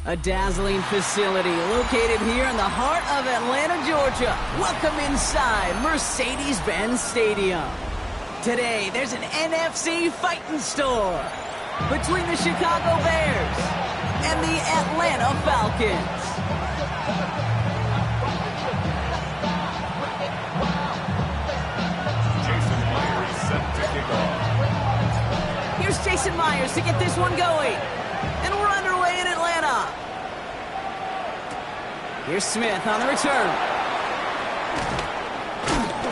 A dazzling facility located here in the heart of Atlanta, Georgia. Welcome inside Mercedes-Benz Stadium. Today, there's an NFC fighting store between the Chicago Bears and the Atlanta Falcons. Jason Myers set to kick off. Here's Jason Myers to get this one going. And we're underway in Atlanta. Here's Smith on the return.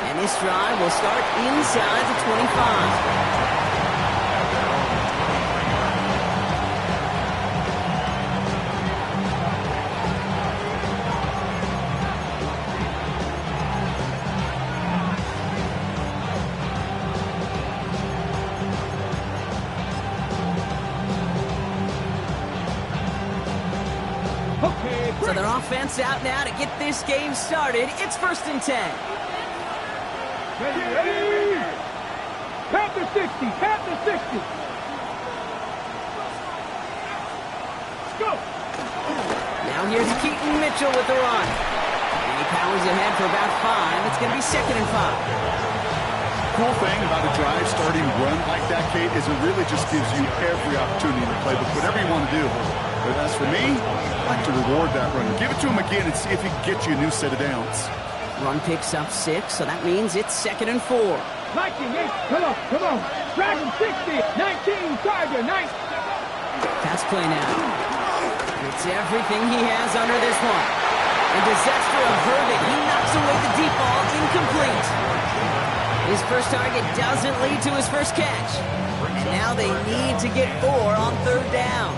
And this drive will start inside the 25. So their offense out now to get this game started. It's 1st and 10. Ready? Tap the 60, tap the 60. Let's go. Now here's Keaton Mitchell with the run. And he powers ahead for about 5. It's going to be 2nd and 5. Cool thing about a drive starting run like that, Kate, is it really just gives you every opportunity in the playbook, whatever you want to do. But as for me, I like to reward that runner. Give it to him again and see if he can get you a new set of downs. Run picks up 6, so that means it's 2nd and 4. 19, come on. Dragon 60, 19, Tiger, 19. Pass play now. It's everything he has under this one. And disaster averted. He knocks away the deep ball, incomplete. His first target doesn't lead to his first catch. And now they need to get 4 on 3rd down.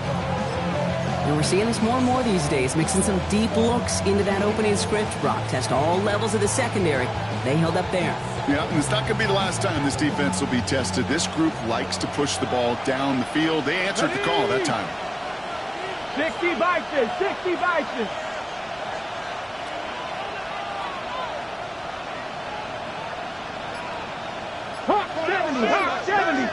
And we're seeing this more and more these days, mixing some deep looks into that opening script. Brock test all levels of the secondary. They held up there. Yeah, and it's not going to be the last time this defense will be tested. This group likes to push the ball down the field. They answered the call that time. 60 Bison, 60 Bison. Hawk 70, Hawk 70.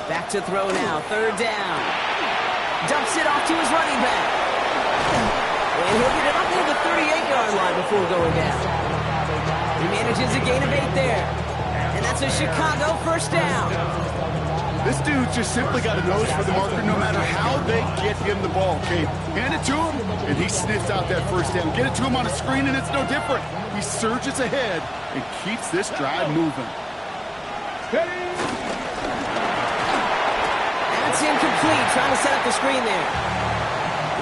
Back to throw now, 3rd down. Dumps it off to his running back. And he'll get it up near the 38-yard line before going down. He manages a gain of 8 there. And that's a Chicago 1st down. This dude just simply got a nose for the marker no matter how they get him the ball, Kate. Hand it to him, and he sniffs out that 1st down. Get it to him on a screen, and it's no different. He surges ahead and keeps this drive moving. That's incomplete, trying to set up the screen there.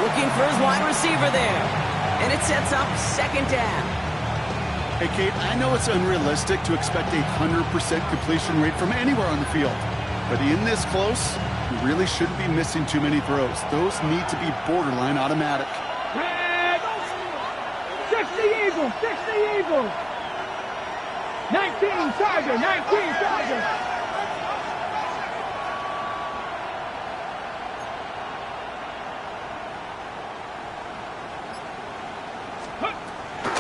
Looking for his wide receiver there. And it sets up 2nd down. Hey, Kate, I know it's unrealistic to expect a 100% completion rate from anywhere on the field. But in this close, you really shouldn't be missing too many throws. Those need to be borderline automatic. Red! 60 Eagles, 60 Eagles. 19 Tiger, 19 Tiger.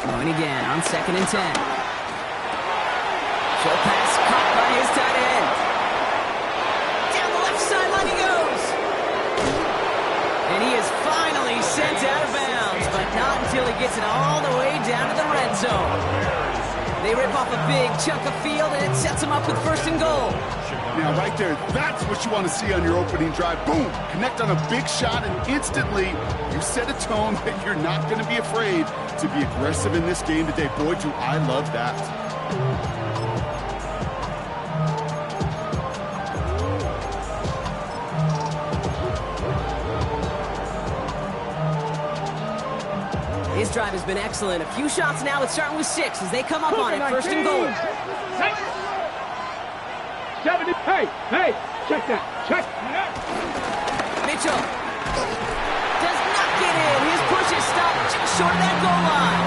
Going again on 2nd and 10. Short pass caught by his tight end. Down the left sideline he goes. And he is finally sent out of bounds, but not until he gets it all the way down to the red zone. They rip off a big chunk of field, and it sets them up with 1st and goal. Now, right there, that's what you want to see on your opening drive. Boom! Connect on a big shot, and instantly you set a tone that you're not going to be afraid to be aggressive in this game today. Boy, do I love that. His drive has been excellent. A few shots now. It's starting with 6 as they come up on it. 1st and goal. 70. Hey, check that. Check. Mitchell does not get in. His push is stopped just short of that goal line.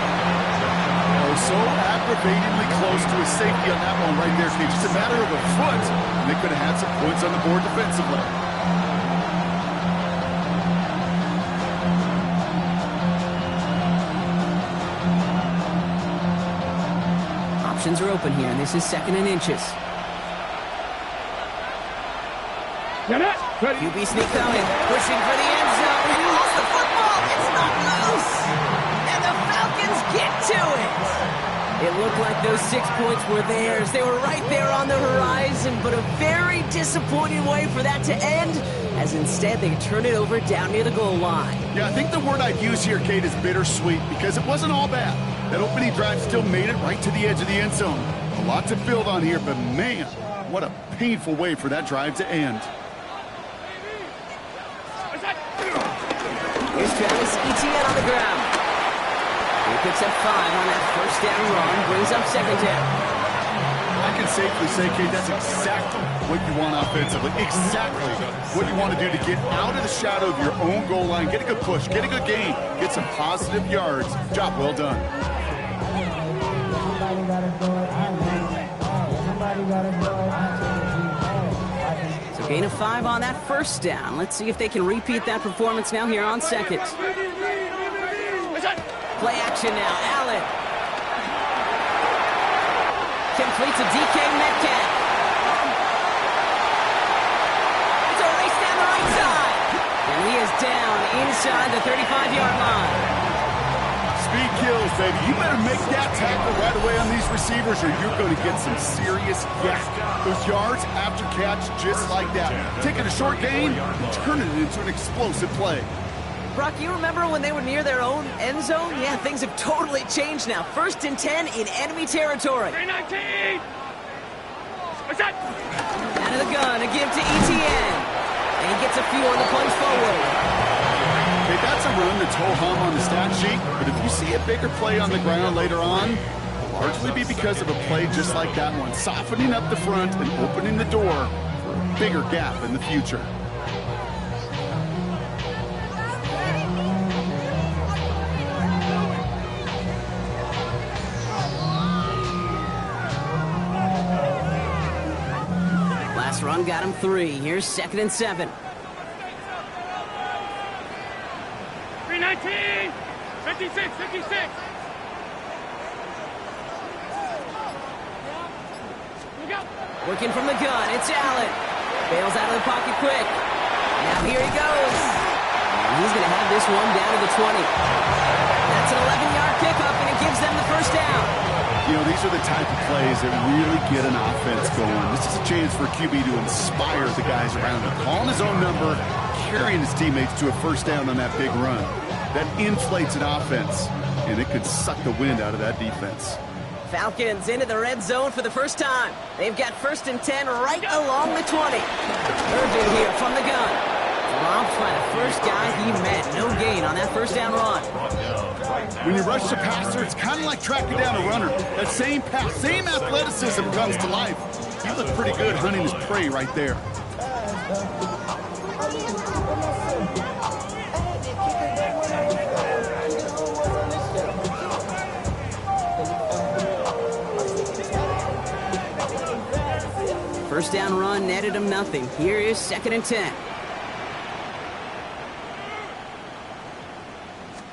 Oh, so aggravatingly close to a safety on that one right there. It's just a matter of a foot, and they could have had some points on the board defensively. Options are open here, and this is 2nd and inches. Get it. QB sneak coming, pushing for the end zone. He lost the football. It's not loose. And the Falcons get to it. It looked like those 6 points were theirs. They were right there on the horizon, but a very disappointing way for that to end, as instead they turn it over down near the goal line. Yeah, I think the word I'd use here, Kate, is bittersweet, because it wasn't all bad. That opening drive still made it right to the edge of the end zone. A lot to build on here, but man, what a painful way for that drive to end. Here's Travis Etienne on the ground. He picks up 5 on that first down run, brings up second down. I can safely say, Kate, that's exactly what you want offensively. Exactly what you want to do to get out of the shadow of your own goal line, get a good push, get a good gain, get some positive yards. Job well done. So gain of 5 on that first down. Let's see if they can repeat that performance now here on second. Play action now, Allen. Completes a DK Metcalf. It's a race down the right side. And he is down inside the 35-yard line. Speed kills, baby. You better make that tackle right away on these receivers or you're going to get some serious yak. Those yards after catch just like that. Taking a short gain and turning it into an explosive play. Brock, you remember when they were near their own end zone? Yeah, things have totally changed now. 1st and 10 in enemy territory. 319! What's that? Out of the gun, a give to Etienne. And he gets a few on the punch forward. Okay, that's a run that's ho-hum on the stat sheet, but if you see a bigger play on the ground later on, it'll largely be because of a play just like that one, softening up the front and opening the door for a bigger gap in the future. Last run got him 3. Here's 2nd and 7. 319! 56, 56! Look out! Working from the gun, it's Allen. Bails out of the pocket quick. Now here he goes. And he's going to have this one down to the 20. That's an 11-yard pickup, and it gives them the first down. You know, these are the type of plays that really get an offense going. This is a chance for QB to inspire the guys around him. Calling his own number, carrying his teammates to a first down on that big run. That inflates an offense, and it could suck the wind out of that defense. Falcons into the red zone for the first time. They've got 1st and 10 right along the 20. Irvin here from the gun. Robbed by the first guy he met. No gain on that first down run. When you rush the passer, it's kind of like tracking down a runner. That same pass, same athleticism comes to life. He looked pretty good hunting his prey right there. First down run netted him nothing. Here is 2nd and 10.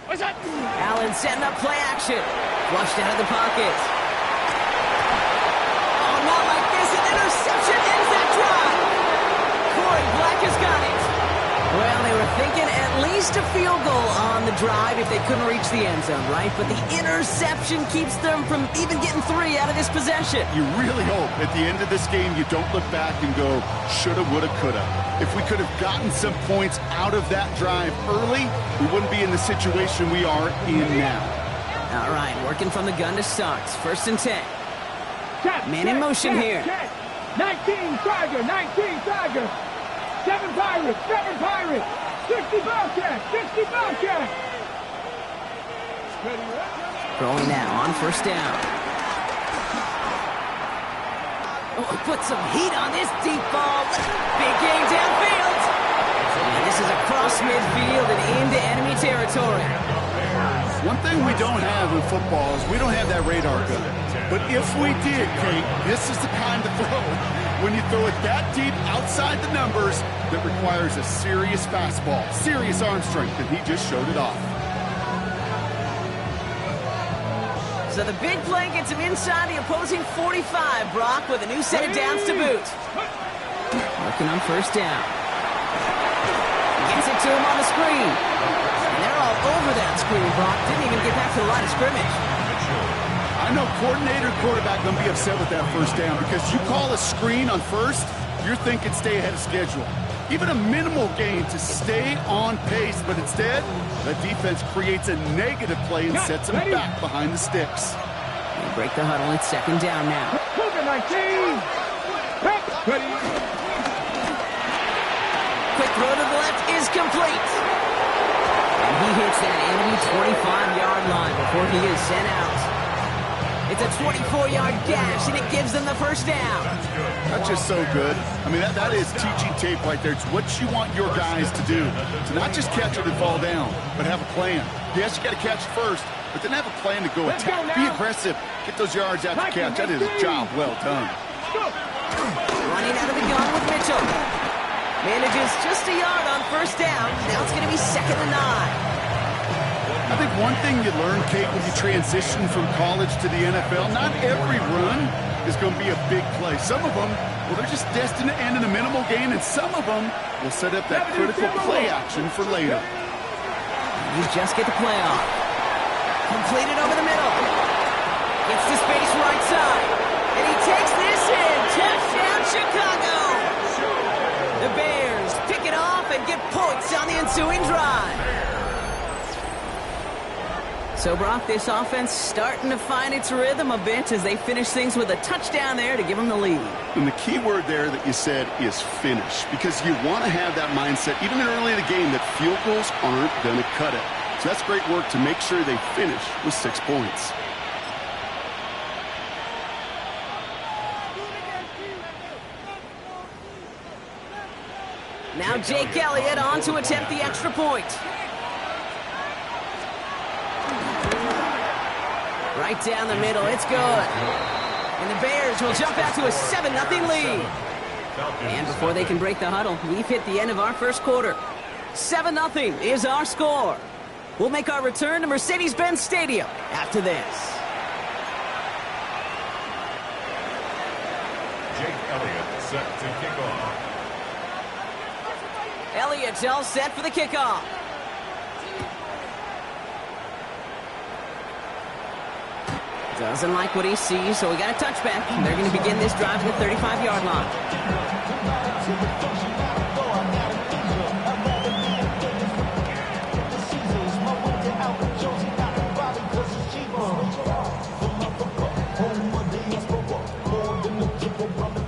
What's that? Allen setting up play action. Flushed out of the pocket. Oh, not like this. An interception ends that drive. Corey Black has got it. Well, they were thinking at least a field goal on the drive if they couldn't reach the end zone, right? But the interception keeps them from even getting 3 out of this possession. You really hope at the end of this game you don't look back and go, shoulda, woulda, coulda. If we could have gotten some points out of that drive early, we wouldn't be in the situation we are in now. All right, working from the gun to start. 1st and 10. Man in motion here. 19 Tiger, 19 Tiger. 7 Pirates, 7 Pirates. 60 Bobcats, 60 Bobcats. Throwing now on 1st down. Oh, put some heat on this deep ball. Big game downfield. And this is across midfield and into enemy territory. One thing we don't have in football is we don't have that radar gun. But if we did, Kate, this is the time to throw. When you throw it that deep outside the numbers, that requires a serious fastball, serious arm strength, and he just showed it off. So the big play gets him inside the opposing 45, Brock, with a new set of downs to boot. Working on 1st down. to him on the screen. And they're all over that screen, Brock. Didn't even get back to the line of scrimmage. I know coordinator quarterback going to be upset with that first down because you call a screen on first, you're thinking stay ahead of schedule. Even a minimal gain to stay on pace, but instead, the defense creates a negative play and sets them back behind the sticks. They break the huddle. It's second down now. Moving 19. Ready. Quick throw to the left is complete. And he hits that enemy 25-yard line before he is sent out. It's a 24-yard dash, and it gives them the first down. That's just so good. I mean, that is teaching tape right there. It's what you want your guys to do. To not just catch it and fall down, but have a plan. Yes, you got to catch it first, but then have a plan to go attack. Be aggressive. Get those yards after catch. That is a job well done. Running out of the gun with Mitchell. Manages just a yard on first down. Now it's going to be 2nd and 9. I think one thing you learn, Kate, when you transition from college to the NFL, not every run is going to be a big play. Some of them, well, they're just destined to end in a minimal gain, and some of them will set up that critical play action for later. You just get the play off. Completed over the middle. Gets to space right side. And he takes this in. Touchdown, Chicago. The Bears pick it off and get points on the ensuing drive. So, Brock, this offense starting to find its rhythm a bit as they finish things with a touchdown there to give them the lead. And the key word there that you said is finish, because you want to have that mindset, even early in the game, that field goals aren't going to cut it. So that's great work to make sure they finish with 6 points. Now Jake Elliott on to attempt the extra point. Right down the middle, it's good. And the Bears will jump out to a 7-0 lead. And before they can break the huddle, we've hit the end of our first quarter. 7-0 is our score. We'll make our return to Mercedes-Benz Stadium after this. Jake Elliott set to kick off. Elliott's all set for the kickoff. Doesn't like what he sees, so we got a touchback. They're going to begin this drive at the 35-yard line.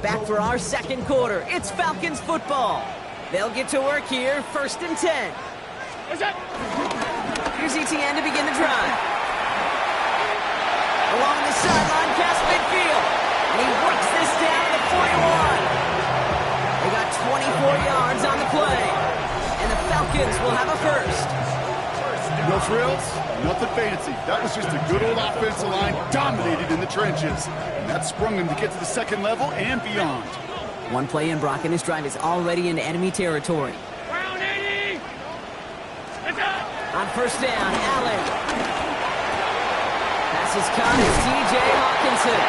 Back for our second quarter. It's Falcons football. They'll get to work here, 1st and 10. Here's ETN to begin the drive. Along the sideline, past midfield. And he works this down to the 41. They got 24 yards on the play. And the Falcons will have a first. No frills, nothing fancy. That was just a good old offensive line dominated in the trenches. And that sprung them to get to the second level and beyond. One play in, Brock, and his drive is already into enemy territory. Round 80. On first down, Allen. Pass is caught as T.J. Hawkinson.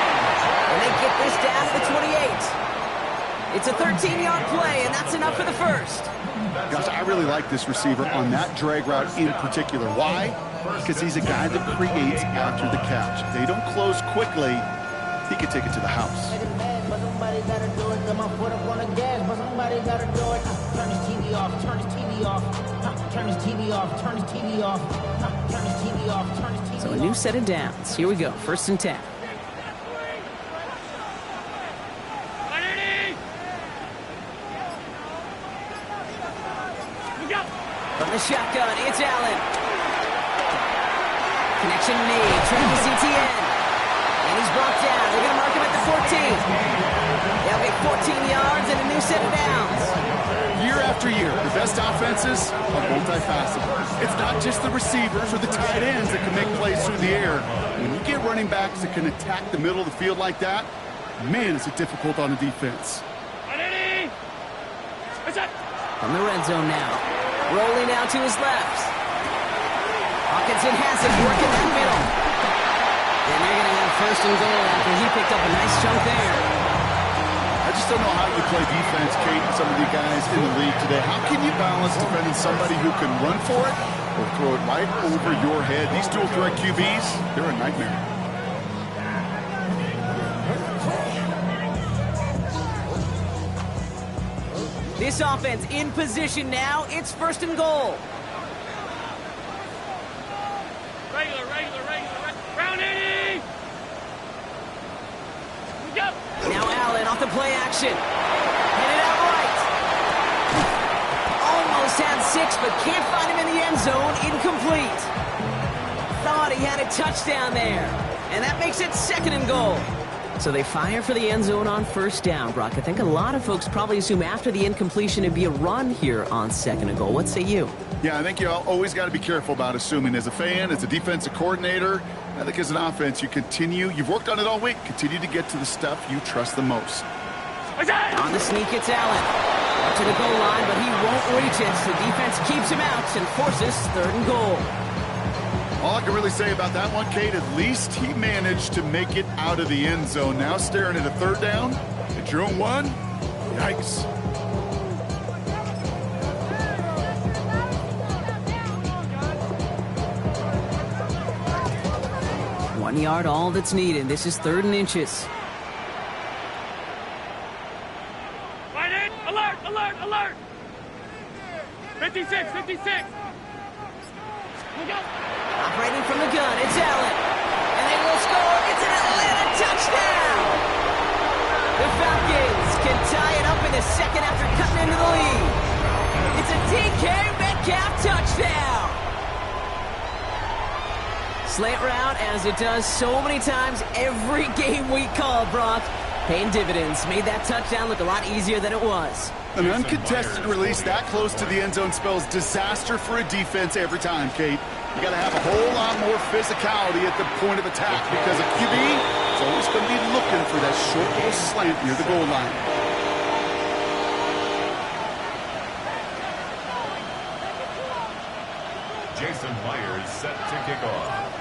And they get this down to the 28. It's a 13-yard play, and that's enough for the first. Gosh, I really like this receiver on that drag route in particular. Why? Because he's a guy that creates after the catch. If they don't close quickly, he could take it to the house. Somebody gotta do it. Got my foot up on the gas, but somebody gotta do it. Turn his TV off, turn his TV off. Turn his TV off, turn his TV off. Turn his TV off, turn his TV off. So a new set of downs. Here we go, 1st and 10. From the shotgun, it's Allen. Connection made, Travis Etienne. And he's brought down. They're going to mark him at the 14. They'll get 14 yards and a new set of downs. Year after year, the best offenses are multifaceted. It's not just the receivers or the tight ends that can make plays through the air. When you get running backs that can attack the middle of the field like that, man, is it difficult on the defense. From the red zone now. Rolling out to his left. Hawkinson has it working that middle. And they're going to have 1st and goal after he picked up a nice chunk there. I just don't know how you play defense, Kate, and some of the guys in the league today. How can you balance defending somebody who can run for it or throw it right over your head? These dual threat QBs, they're a nightmare. This offense in position now. It's first and goal. Regular. Round 80! We go! Now Allen off the play action. Hit it out right. Almost had 6, but can't find him in the end zone. Incomplete. Thought he had a touchdown there. And that makes it second and goal. So they fire for the end zone on first down, Brock. I think a lot of folks probably assume after the incompletion it'd be a run here on second and goal. What say you? Yeah, I think you always got to be careful about assuming. As a fan, as a defensive coordinator, I think as an offense, you've worked on it all week. Continue to get to the stuff you trust the most. On the sneak, it's Allen. Up to the goal line, but he won't reach it. So defense keeps him out and forces third and goal. All I can really say about that one, Kate, at least he managed to make it out of the end zone. Now staring at a third down at your own 1. Yikes. One yard, all that's needed. This is 3rd and inches. Right in! Alert! 56! We go! Operating from the gun, it's Allen. And they will score. It's an Atlanta touchdown! The Falcons can tie it up in the second after cutting into the lead. It's a DK Metcalf touchdown! Slant route, as it does so many times every game we call, Brock. Paying dividends. Made that touchdown look a lot easier than it was. An uncontested release that close to the end zone spells disaster for a defense every time, Kate. You got to have a whole lot more physicality at the point of attack because a QB is always going to be looking for that short little slant near the goal line. Jason Myers set to kick off.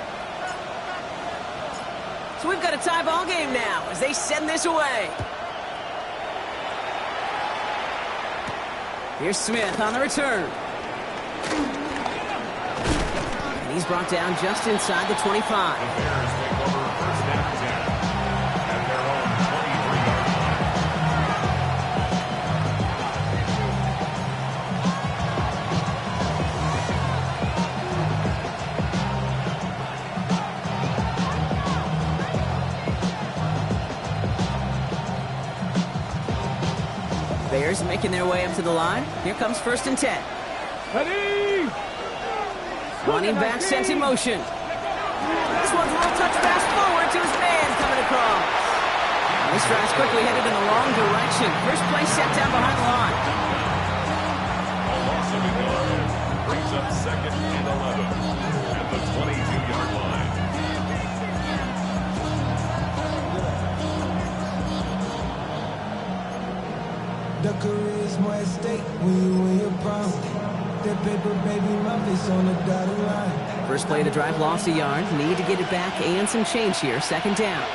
So we've got a tie ball game now as they send this away. Here's Smith on the return. And he's brought down just inside the 25. The Bears take over first down 10 at their own 23-yard line. Bears making their way up to the line. Here comes 1st and 10. Ready! Running back sent in motion. This one's a little touch pass forward to his man coming across. This drive's quickly headed in the wrong direction. First play set down behind the line. A loss of a yard brings up 2nd and 11 at the 22-yard line. The career's more at stake when you win your prom. That paper, baby, my face on the dotted line. First play of the drive lost a yard. Need to get it back and some change here. 2nd down.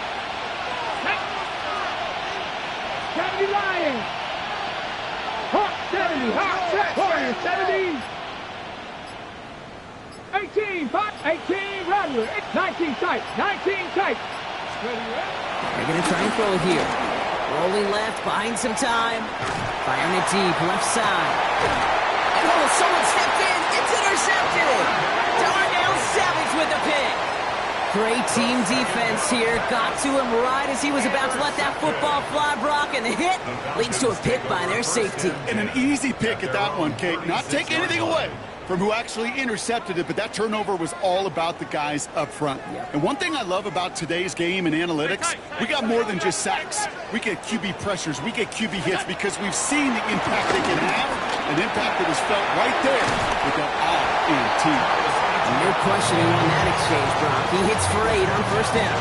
70 Lions! Hawk 70! Hawk set! Warriors 70! 18, 18, Rattler, 19 tight, 19 tight. They're going to try and throw it here. Rolling left, buying some time. Firing it deep, left side. And oh, someone stepped in. It's intercepted. Darnell Savage with the pick. Great team defense here. Got to him right as he was about to let that football fly, Brock, and the hit leads to a pick by their safety. And an easy pick at that one, Kate. Not taking anything away from who actually intercepted it, but that turnover was all about the guys up front. Yep. And one thing I love about today's game and analytics, we got more than just sacks. We get QB pressures, we get QB hits because we've seen the impact they can have, an impact that was felt right there with that INT. No questioning on that exchange, Brock. He hits for 8 on first down.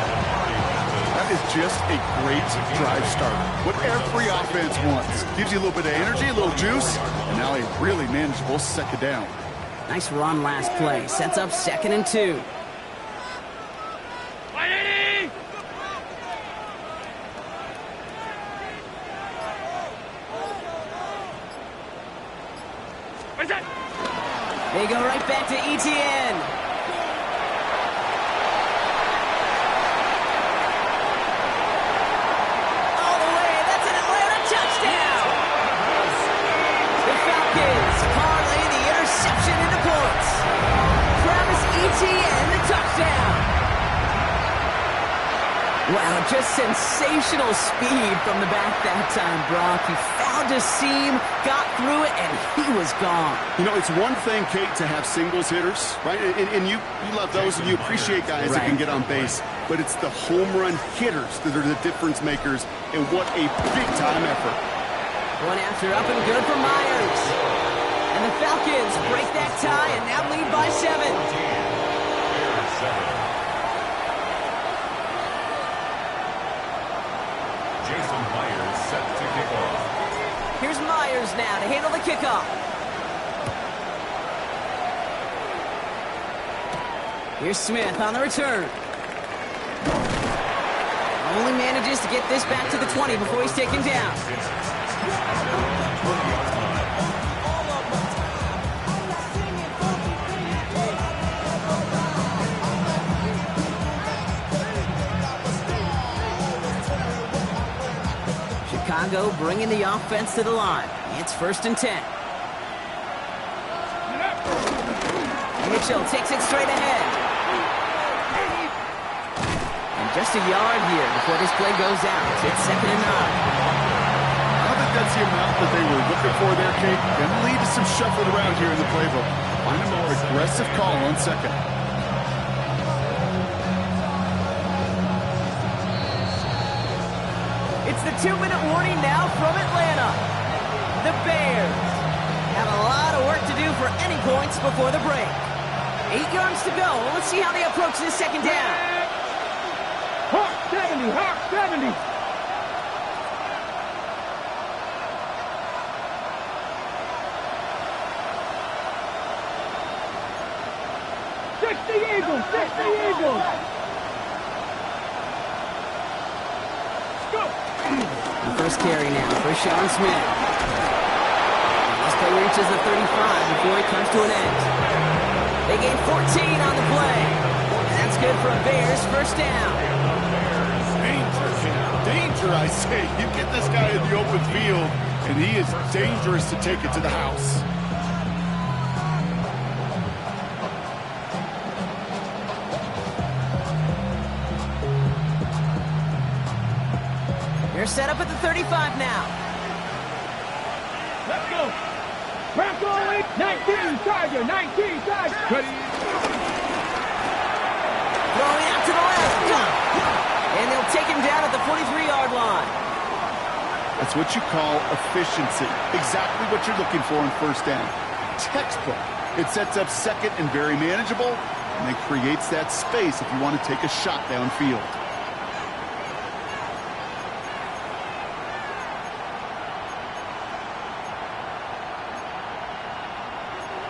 That is just a great drive starter. What every offense wants. Gives you a little bit of energy, a little juice, and now a really manageable second down. Nice run last play. Sets up 2nd and 2. They go right back to Etienne. All the way. That's an Atlanta touchdown. The Falcons parlay the interception into points. Travis Etienne, the touchdown. Wow, just sensational speed from the back that time, Brock. He found a seam, got through it, and he was gone. You know, it's one thing, Kate, to have singles hitters, right? And you love those, and you appreciate guys that can get on base. But it's the home run hitters that are the difference makers, and what a big-time effort. One after, up and good for Myers. And the Falcons break that tie and now lead by 7. Jason Myers set to kick off. Here's Myers now to handle the kickoff. Here's Smith on the return. Only manages to get this back to the 20 before he's taken down. Chicago bringing the offense to the line. It's 1st and 10. Mitchell takes it straight ahead. And just a yard here before this play goes out. It's 2nd and 9. I don't think that's the amount that they were looking for there, Kate. Gonna lead to some shuffling around here in the playbook. Find a more aggressive call on 2nd. It's the 2-minute warning now from Atlanta. The Bears have a lot of work to do for any points before the break. 8 yards to go. Let's see how they approach this 2nd down. Hawk 70, Hawk 70. Eagles, 60 Eagles. Go. The first carry now for Sean Smith. This play reaches the 35 before it comes to an end. They gain 14 on the play. And that's good for a Bears first down. Danger, I say. You get this guy in the open field, and he is dangerous to take it to the house. They're set up at the 35 now. Let's go. Bronco 19 Tiger, 19 Tiger. Throwing out to the left. And they'll take him down at the 43-yard line. That's what you call efficiency. Exactly what you're looking for in first down. Textbook. It sets up 2nd and very manageable, and it creates that space if you want to take a shot downfield.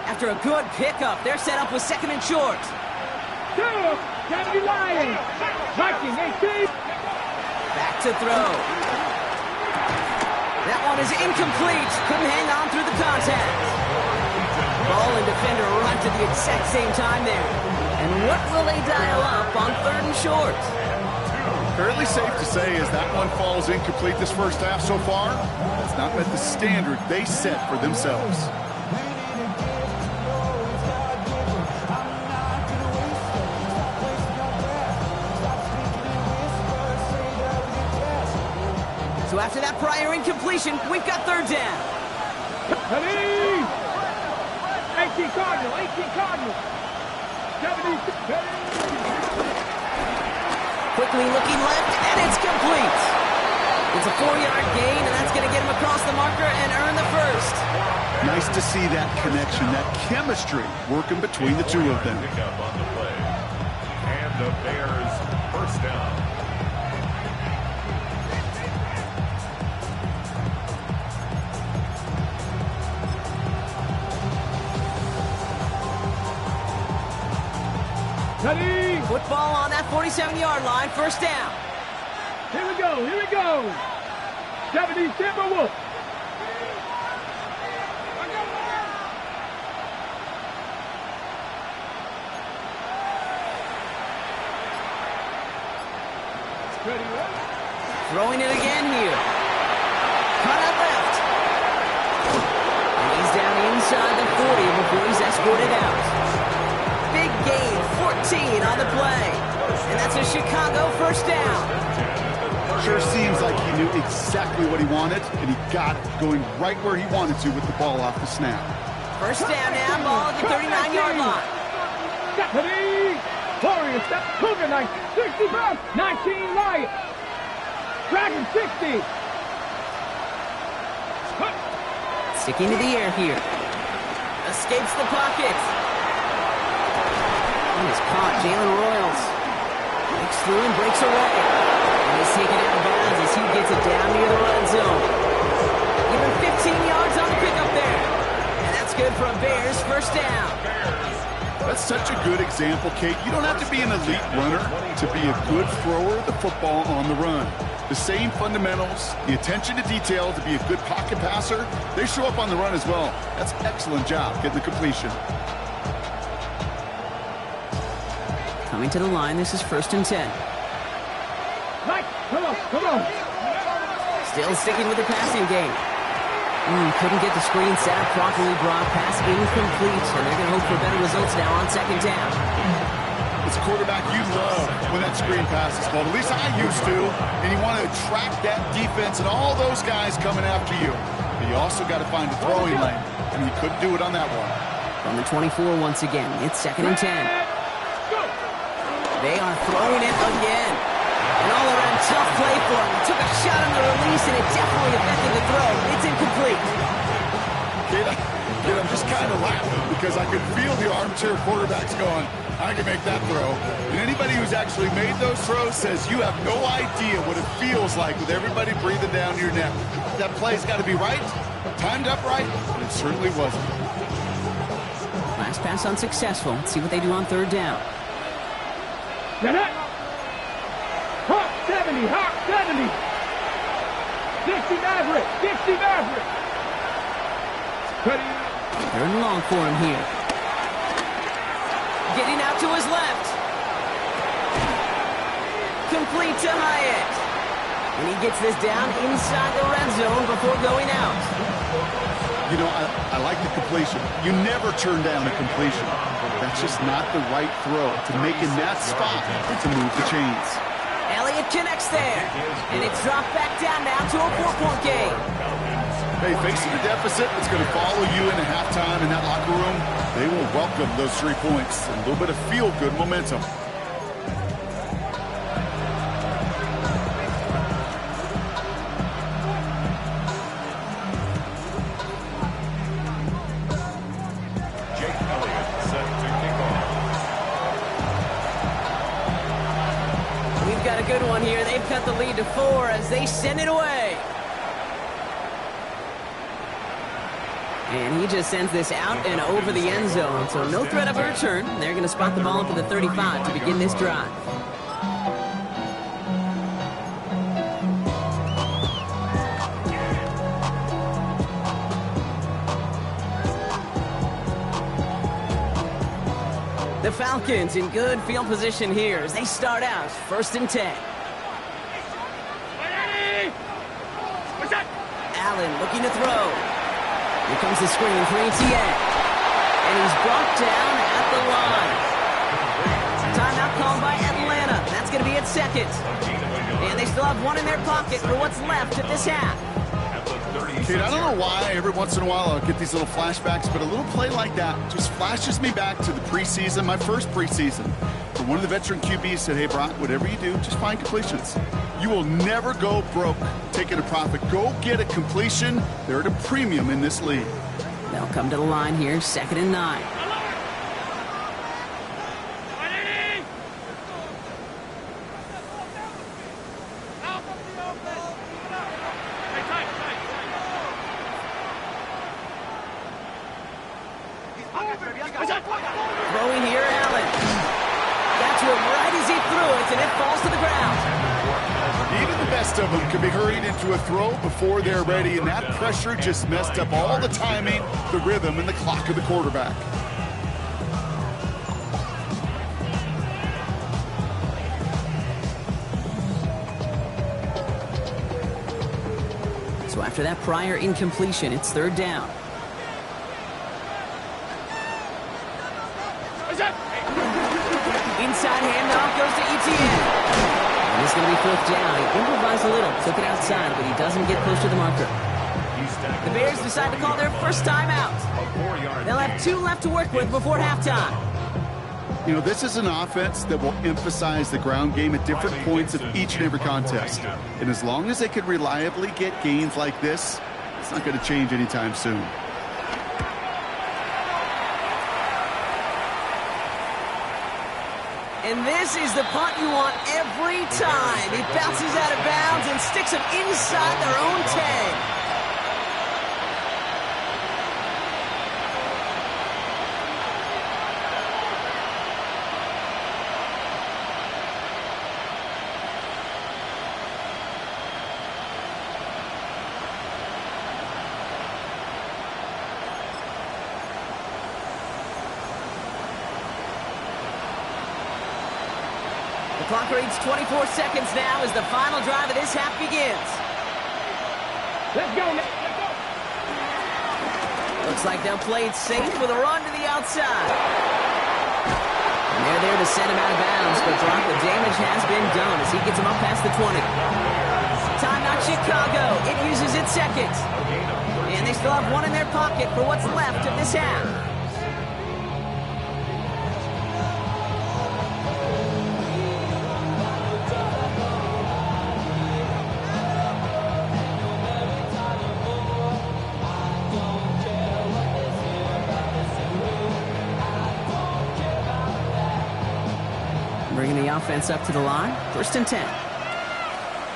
After a good pickup, they're set up with 2nd and short. Kennedy Lions. Viking 18. Back to throw. That one is incomplete. Couldn't hang on through the contact. Ball and defender arrived at the exact same time there. And what will they dial up on 3rd and short? Fairly safe to say as that one falls incomplete this first half so far, it's not met the standard they set for themselves. So after that prior incompletion, we've got 3rd down. 18 Cardinal, 18 Cardinal. 70. Quickly looking left, and it's complete. It's a 4-yard gain, and that's going to get him across the marker and earn the first. Nice to see that connection, that chemistry working between the two of them. Pickup on the play. And the Bears first down. Football on that 47-yard line, first down. Here we go, here we go. 70 Timberwolves. Throwing it again here. Cut out left. And he's down inside the 40 before he's escorted out. Big gain, 14 on the play. And that's a Chicago first down. Sure seems like he knew exactly what he wanted, and he got it, going right where he wanted to with the ball off the snap. First down now, ball at the 39-yard line. Stephanie! Warriors, step Cougar 60 bucks, 19 Lions. Dragon 60. Sticking to the air here. Escapes the pocket. And is caught. Jalen Royals breaks through and breaks away. And he's taken out of bounds as he gets it down near the red zone. Even 15 yards on the pickup there. And that's good for a Bears first down. That's such a good example, Kate. You don't have to be an elite runner to be a good thrower of the football on the run. The same fundamentals, the attention to detail to be a good pocket passer, they show up on the run as well. That's an excellent job getting the completion. Coming to the line, this is 1st and 10. Mike, come on. Still sticking with the passing game. Couldn't get the screen set up properly. Brock pass incomplete, and they're going to hope for better results now on 2nd down. As a quarterback, you love when that screen pass is called. At least I used to. And you want to attract that defense and all those guys coming after you. But you also got to find a throwing lane, and he couldn't do it on that one. From the 24 once again, it's 2nd and 10. They are throwing it again. An all-around tough play for him. He took a shot on the release, and it definitely affected the throw. It's incomplete. Kid, I'm just kind of laughing because I could feel the armchair quarterbacks going, I can make that throw. And anybody who's actually made those throws says you have no idea what it feels like with everybody breathing down your neck. That play's got to be right, timed up right, and it certainly wasn't. Last pass unsuccessful. Let's see what they do on 3rd down. Hawk 70. 60 Maverick. Ready. 3rd and long for him here. Getting out to his left. Complete to Hyatt. And he gets this down inside the red zone before going out. You know, I like the completion. You never turn down a completion. That's just not the right throw to make in that spot to move the chains. Elliott connects there. And it's dropped back down now to a 4-point game. Hey, facing a deficit that's going to follow you into halftime in that locker room, they will welcome those 3 points and a little bit of feel-good momentum. Jake Elliott set to kick off. We've got a good one here. They've cut the lead to 4 as they send it away. And he just sends this out and over the end zone. So no threat of a return. They're going to spot the ball up at the 35 to begin this drive. The Falcons in good field position here as they start out 1st and 10. Allen looking to throw. Here comes the screen for Etienne. And he's brought down at the line. Timeout called by Atlanta. That's going to be at 2nd. And they still have 1 in their pocket for what's left of this half. Kid, I don't know why every once in a while I'll get these little flashbacks, but a little play like that just flashes me back to the preseason, my first preseason. Where one of the veteran QBs said, hey, Brock, whatever you do, just find completions. You will never go broke taking a profit. Go get a completion. They're at a premium in this league. They'll come to the line here, 2nd and 9. Throwing here, Allen. Got to him right as he threw it, and it falls to the ground. Even the best of them can be hurried into a throw before they're ready, and that pressure just messed up all the timing, the rhythm, and the clock of the quarterback. after that prior incompletion. It's third down. Inside handoff goes to Etienne. And it's going to be fourth down. He improvised a little, took it outside, but he doesn't get close to the marker. The Bears decide to call their first time out. They'll have 2 left to work with before halftime. You know, this is an offense that will emphasize the ground game at different points of each and every contest. And as long as they can reliably get gains like this, it's not going to change anytime soon. And this is the punt you want every time. It bounces out of bounds and sticks them inside their own 10. The clock reads 24 seconds now as the final drive of this half begins. Let's go, let's go. Looks like they'll play it safe with a run to the outside. And they're there to send him out of bounds, but Brock, the damage has been done as he gets him up past the 20. Timeout Chicago. It uses its second. And they still have 1 in their pocket for what's left of this half. Bringing the offense up to the line. First and 10.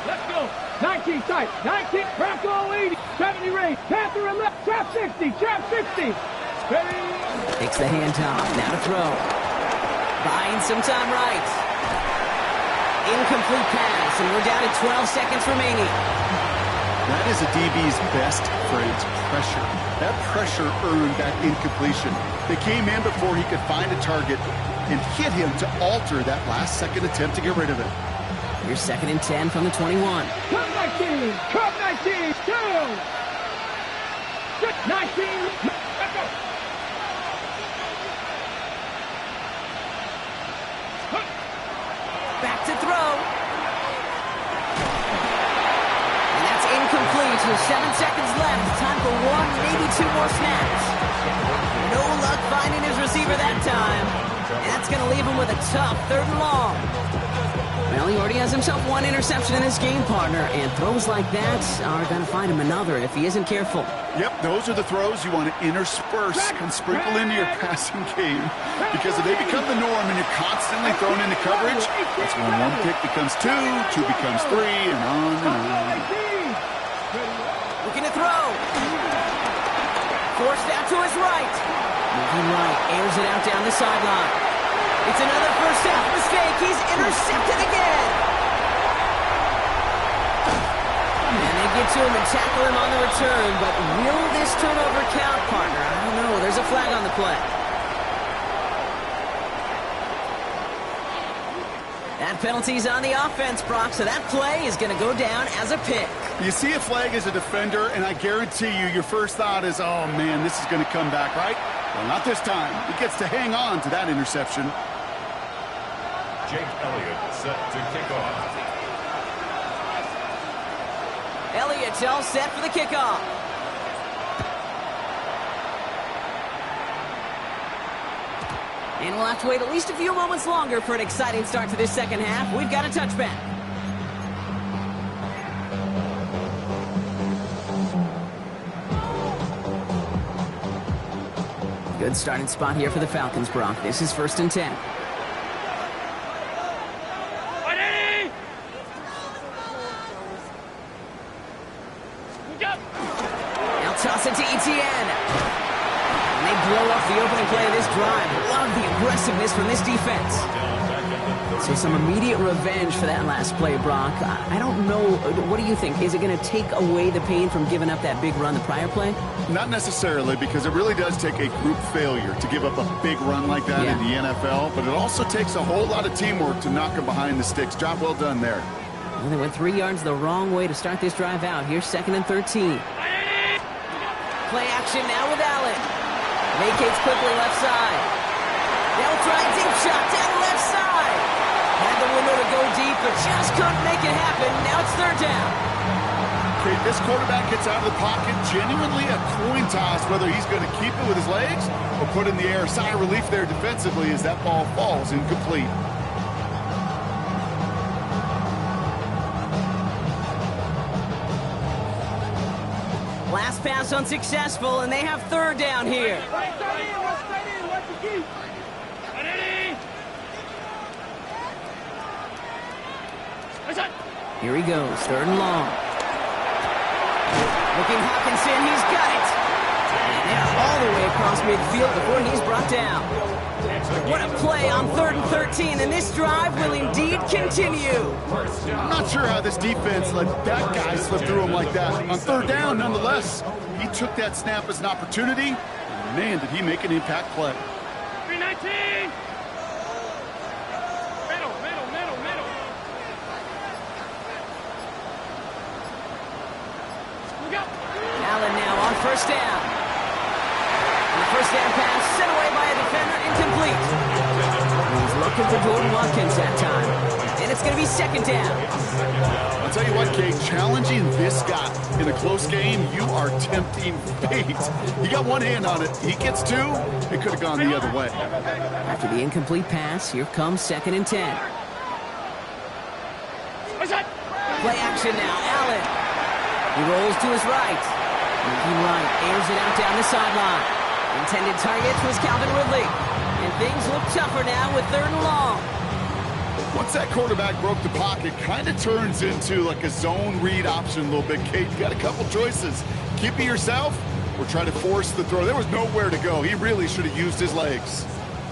Let's go. 19 tight. 19. Bronco 80. 70 range. Panther 11. Trap 60. Trap 60. Ready. Takes the handoff. Now to throw. Buying some time right. Incomplete pass, and we're down to 12 seconds remaining. That is a DB's best phrase, pressure. That pressure earned that incompletion. They came in before he could find a target and hit him to alter that last-second attempt to get rid of it. Here's second and 10 from the 21. Come 19. Come 19. 2. 19. Let's go. Back to throw. And that's incomplete with 7 seconds left. Time for 1, maybe 2 more snaps. No luck finding his receiver that time. And that's going to leave him with a tough 3rd and long. Well, he already has himself 1 interception in his game, partner, and throws like that are going to find him another if he isn't careful. Yep, those are the throws you want to intersperse and sprinkle into your passing game, because if they become the norm and you're constantly thrown into coverage, that's when 1 pick becomes 2, 2 becomes 3, and on and on. Looking to throw. Forced out to his right. Moving right, airs it out down the sideline. It's another first half mistake. He's intercepted again. And they get to him and tackle him on the return, but will this turnover count, partner? I don't know. There's a flag on the play. That penalty's on the offense, Brock, so that play is going to go down as a pick. You see a flag as a defender, and I guarantee you, your first thought is, oh, man, this is going to come back, right? Well, not this time. He gets to hang on to that interception. Jake Elliott set to kick off. Elliott's all set for the kickoff. And we'll have to wait at least a few moments longer for an exciting start to this second half. We've got a touchback. Good starting spot here for the Falcons, Brock. This is first and 10. Now toss it to Etienne. And they blow up the opening play of this drive. Love the aggressiveness from this defense. So some immediate revenge for that last play, Brock. I don't know. What do you think? Is it going to take away the pain from giving up that big run the prior play? Not necessarily, because it really does take a group failure to give up a big run like that in the NFL, but it also takes a whole lot of teamwork to knock them behind the sticks. Job well done there. Well, they went 3 yards the wrong way to start this drive out. Here's 2nd and 13. Play action now with Allen. Vacates quickly left side. They'll try a deep shot down the left side. Had the window to go deep, but just couldn't make it happen. Now it's 3rd down. Okay, this quarterback gets out of the pocket, genuinely a coin toss whether he's going to keep it with his legs or put it in the air. Sigh of relief there defensively as that ball falls incomplete. Last pass unsuccessful, and they have 3rd down here. Here he goes, 3rd and long. Looking Hawkinson, he's got it. And they're all the way across midfield before he's brought down. What a play on 3rd and 13, and this drive will indeed continue. I'm not sure how this defense let that guy slip through him like that. On 3rd down, nonetheless, he took that snap as an opportunity. Man, did he make an impact play. 319! Middle. Look out! Allen now on 1st down. And the 1st down pass sent away by a defender, incomplete. He's looking for Jordan Watkins that time. And it's going to be 2nd down. I'll tell you what, Kate, challenging this guy in a close game, you are tempting fate. He got one hand on it. He gets 2. It could have gone the other way. After the incomplete pass, here comes 2nd and 10. Play action now, Allen. He rolls to his right. Looking right, airs it out down the sideline. Intended target was Calvin Ridley. And things look tougher now with 3rd and long. Once that quarterback broke the pocket, kind of turns into like a zone read option a little bit, Kate. You got a couple choices. Keep it yourself or try to force the throw. There was nowhere to go. He really should have used his legs.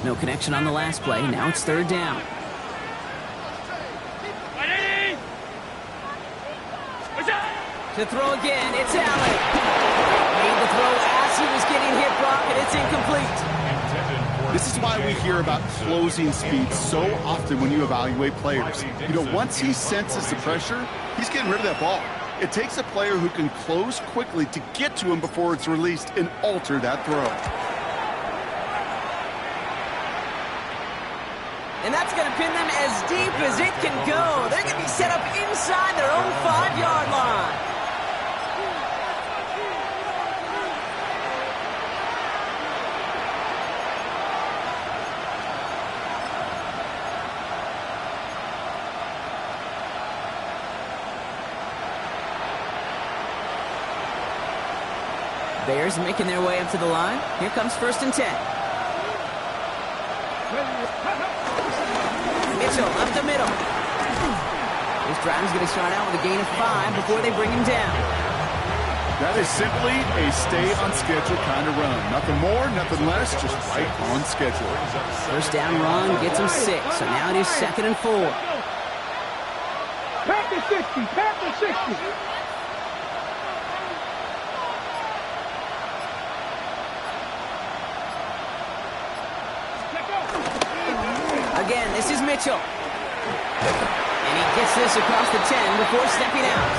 No connection on the last play. Now it's 3rd down. To throw again, it's Allen. Made the throw as he was getting hit, Brock, and it's incomplete. This is why we hear about closing speed so often when you evaluate players. You know, once he senses the pressure, he's getting rid of that ball. It takes a player who can close quickly to get to him before it's released and alter that throw. And that's going to pin them as deep as it can go. They're going to be set up inside their own 5-yard line. Bears making their way up to the line. Here comes 1st and 10. Mitchell up the middle. This drive is going to start out with a gain of 5 before they bring him down. That is simply a stay on schedule kind of run. Nothing more, nothing less, just right on schedule. 1st down run gets him 6, so now it is 2nd and 4. Pack to 60, pack to 60. Again, this is Mitchell. And he gets this across the 10 before stepping out.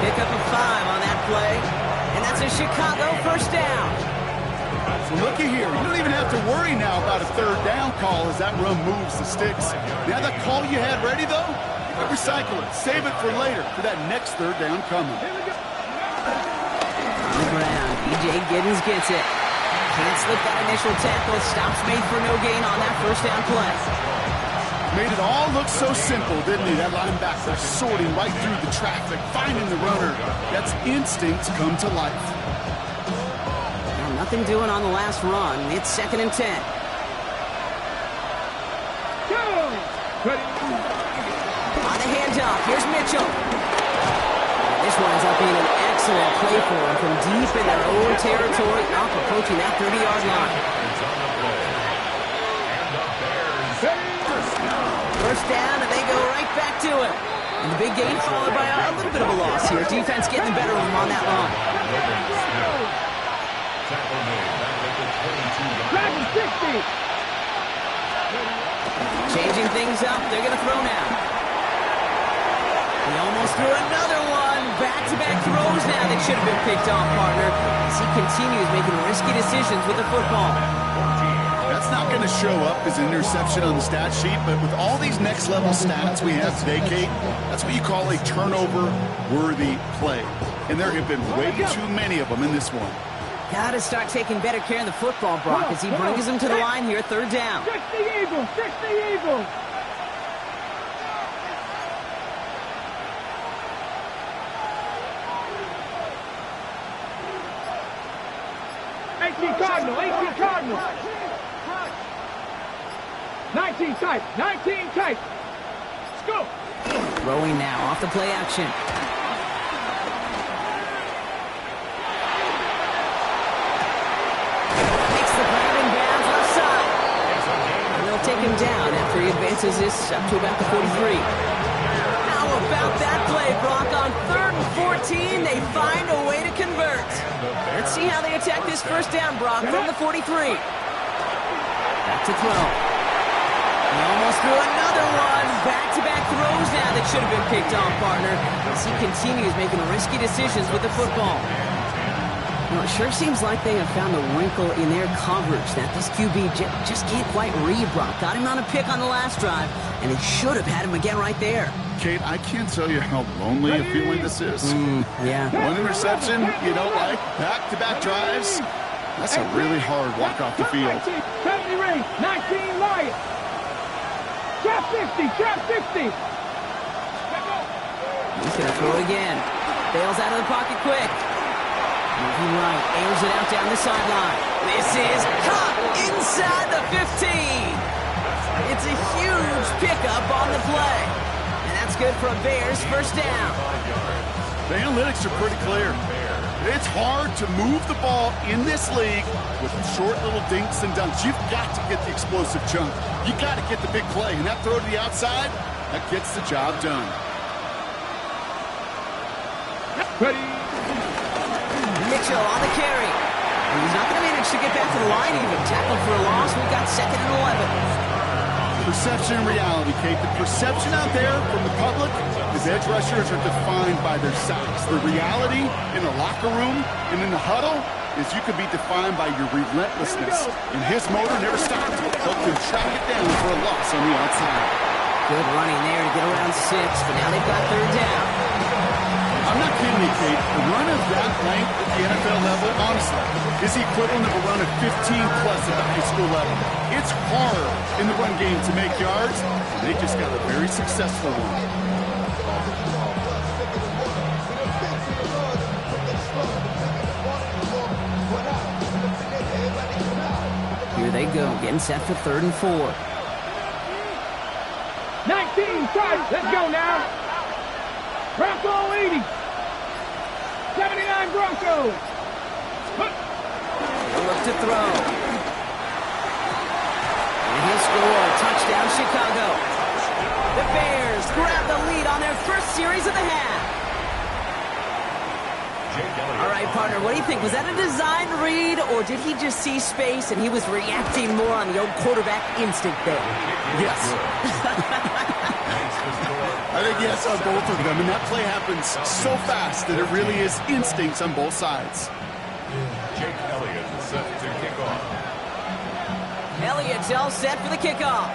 Pick up a 5 on that play. And that's a Chicago 1st down. So looky here. You don't even have to worry now about a 3rd down call as that run moves the sticks. Now that call you had ready, though, you can recycle it. Save it for later for that next 3rd down coming. On the ground, E.J. Giddens gets it. Can't slip that initial tackle. Stops made for no gain on that 1st down play. Made it all look so simple, didn't he? That linebacker sorting right through the traffic, finding the runner. That's instinct come to life. Well, nothing doing on the last run. It's 2nd and 10. On the handoff, here's Mitchell. This winds up being an excellent play for him from deep in their own territory, up approaching that 30-yard line. 1st down, and they go right back to it. And the big gain followed by a little bit of a loss here. Defense getting the better of them on that line. Changing things up, they're going to throw now. He almost threw another one. Back-to-back throws now that should have been picked off, partner, as he continues making risky decisions with the football. That's not going to show up as an interception on the stat sheet, but with all these next-level stats we have today, Kate, that's what you call a turnover-worthy play. And there have been way too many of them in this one. Got to start taking better care of the football, Brock, as he brings him to the line here, third down. 60 Eagles, 60 Eagles. Cardinal, 18 Cardinal. 19 tight, 19 tight. Scoop. Throwing now off the play action. Makes the grab in bounds left side. And they'll take him down after he advances this up to about the 43. How about that play, Brock? On 3rd and 14, they find a way to convert. Let's see how they attack this first down, Brock, from the 43. Back to throw. He almost threw another one. Back-to-back throws now that should have been picked off, partner, as he continues making risky decisions with the football. You know, it sure seems like they have found a wrinkle in their coverage that this QB just can't quite read, Brock. Got him on a pick on the last drive, and he should have had him again right there. Kate, I can't tell you how lonely a feeling this is. Yeah. One interception, you don't like back-to-back drives. That's a really hard walk off the field. 70 range, 19 Lions. Trap 60, trap 60. He's going to throw it again. Bails out of the pocket quick. Moving right, airs it out down the sideline. This is caught inside the 15. It's a huge pickup on the play. And that's good for a Bears first down. The analytics are pretty clear. It's hard to move the ball in this league with short little dinks and dunks. You've got to get the explosive jump. You got to get the big play. And that throw to the outside, that gets the job done. Ready. Mitchell on the carry. And he's not going to manage to get back to the line even. Tackled for a loss. We've got 2nd and 11. Perception and reality, Kate. The perception out there from the public is edge rushers are defined by their size. The reality in the locker room and in the huddle is you could be defined by your relentlessness. And his motor never stopped. Helped him track it down for a loss on the outside. Good running there to get around 6, but now they've got 3rd down. I'm not kidding you, Kate. A run of that length at the NFL level, honestly, is the equivalent of a run of 15-plus at the high school level. It's hard in the run game to make yards, and they just got a very successful one. Here they go, getting set for 3rd and 4. 19 tight. Let's go now. Bronco 80. 79 Broncos. Look to throw. And he'll score. Touchdown, Chicago. The Bears grab the lead on their first series of the half. All right, partner, what do you think? Was that a design read, or did he just see space and he was reacting more on the old quarterback instinct there? Yes. I think yes on both of them, and that play happens so fast that it really is instincts on both sides. Jake Elliott set to kick off. Elliott's all set for the kickoff.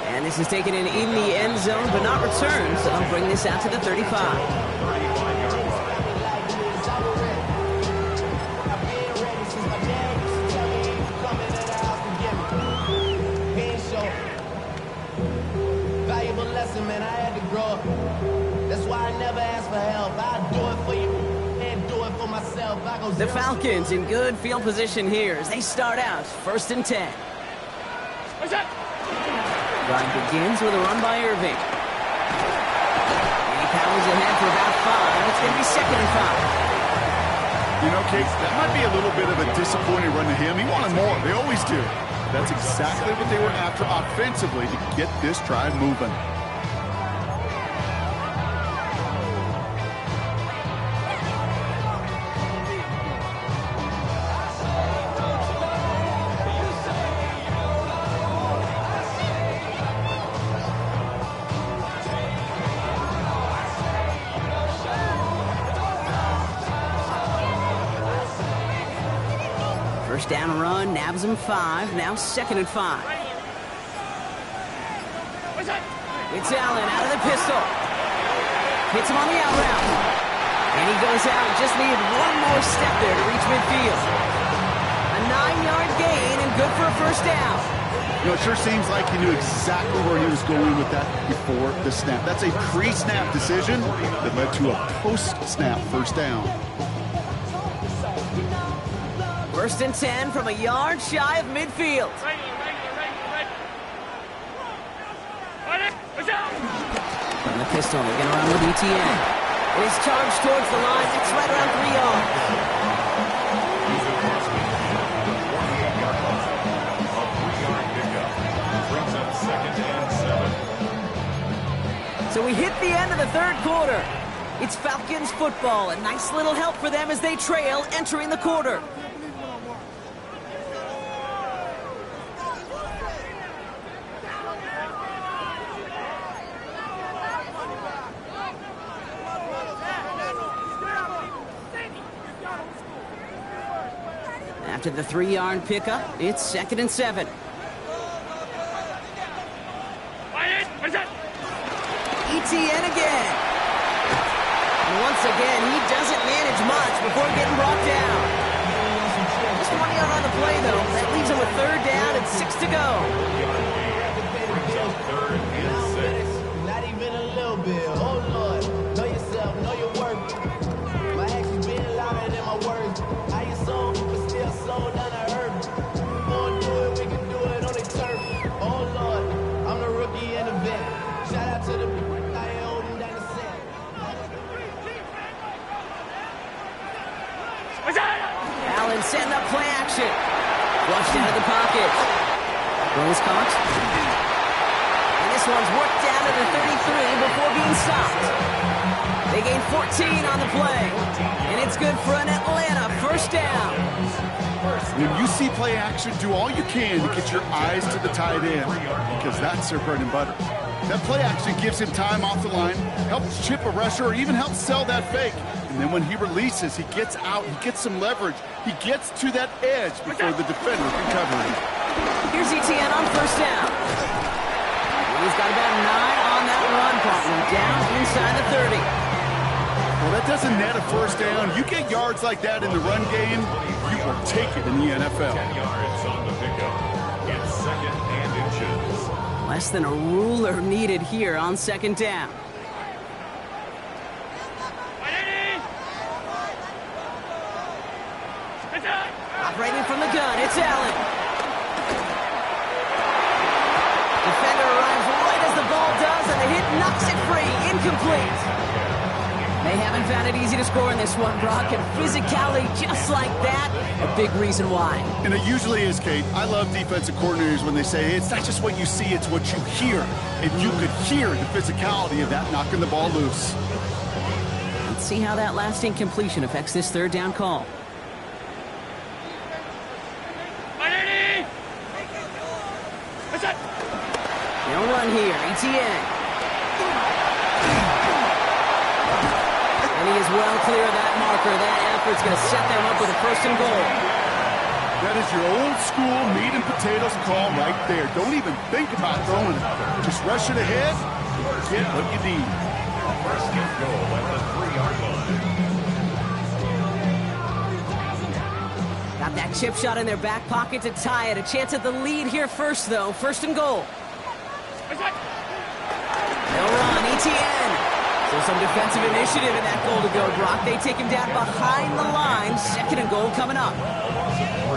And this is taken in the end zone, but not returned, so I'll bring this out to the 35. 35-yard line. Valuable lesson, man. I had to grow up. That's why I never ask for help. I do it for you and do it for myself. I go The Falcons in good field position here as they start out 1st and 10. What's that? Drive begins with a run by Irving. He powers ahead for about 5. It's going to be 2nd and 5. You know, Kate, that might be a little bit of a disappointing run to him. He wanted more. They always do. That's exactly what they were after offensively to get this drive moving. First down run, nabs him 5. Now 2nd and 5. It's Allen out of the pistol. Hits him on the out route. And he goes out. Just needed one more step there to reach midfield. A 9-yard gain and good for a first down. You know, it sure seems like he knew exactly where he was going with that before the snap. That's a pre-snap decision that led to a post-snap first down. 1st and 10 from a yard shy of midfield. From the pistol, they're going to run with ETN. It is charged towards the line. It's right around 3 yards. So we hit the end of the 3rd quarter. It's Falcons football. A nice little help for them as they trail entering the quarter. After the 3-yard pickup, it's 2nd and 7. ETN again. And once again, he doesn't manage much before getting brought down. Just 1 yard on the play, though. That leaves him with 3rd down and 6 to go. Not even a little bit. Oh, Lord. Know yourself, know your worth. My actions being louder than my words. I ain't sold, but still sold down to earth. Gonna do it, we can do it on the turf. Oh, Lord. I'm the rookie in the vet. Shout out to the I ain't holding down the set. Allen setting up play action. Flushed out of the pocket. Throws caught. And this one's worked down to the 33 before being stopped. They gain 14 on the play. And it's good for an Atlanta first down. When you see play action, do all you can to get your eyes to the tight end, because that's their bread and butter. That play action gives him time off the line, helps chip a rusher, or even helps sell that fake. And then when he releases, he gets out, he gets some leverage. He gets to that edge before the defender can cover him. Here's ETN on first down. He's got about 9 on that run, partner. Down inside the 30. Well, that doesn't net a first down. You get yards like that in the run game, you will take it in the NFL. 10 yards on the pickup. It's 2nd and inches. Less than a ruler needed here on 2nd down. Operating from the gun, it's Allen. Defender arrives right as the ball does, and the hit knocks it free. Incomplete. They haven't found it easy to score in this one, Brock, and physicality just like that, a big reason why. And it usually is, Kate. I love defensive coordinators when they say it's not just what you see, it's what you hear. And you could hear the physicality of that knocking the ball loose. Let's see how that last incompletion affects this 3rd down call. No run here, ETN. And he is well clear of that marker. That effort's going to set them up with a 1st and goal. That is your old school meat and potatoes call right there. Don't even think about throwing it. Just rush it ahead and get what you need. 1st and goal at the 3-yard line. Got that chip shot in their back pocket to tie it. A chance at the lead here first, though. 1st and goal. They'll run, ETN. So some defensive initiative in that goal to go, Brock. They take him down behind the line. 2nd and goal coming up.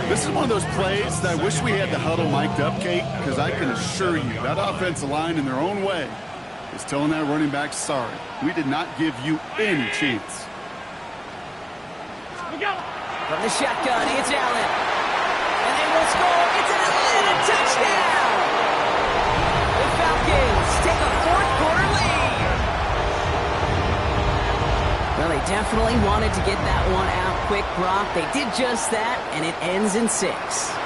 This is one of those plays that I wish we had the huddle mic'd up, Kate, because I can assure you that offensive line in their own way is telling that running back, sorry, we did not give you any chance. From the shotgun, it's Allen. And they will score. It's an Atlanta touchdown. The Falcons take a 4th quarter lead. Well, they definitely wanted to get that one out quick, Brock. They did just that, and it ends in 6.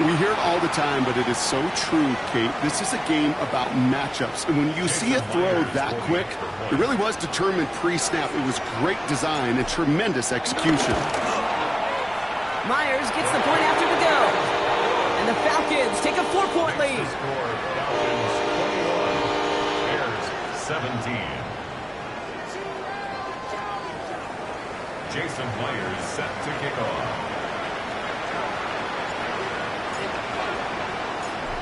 We hear it all the time, but it is so true, Kate. This is a game about matchups. And when you see it throw that quick, it really was determined pre-snap. It was great design and tremendous execution. Myers gets the point after the go. And the Falcons take a 4-point lead. Score, Falcons 21, Bears 17. Jason Myers set to kick off.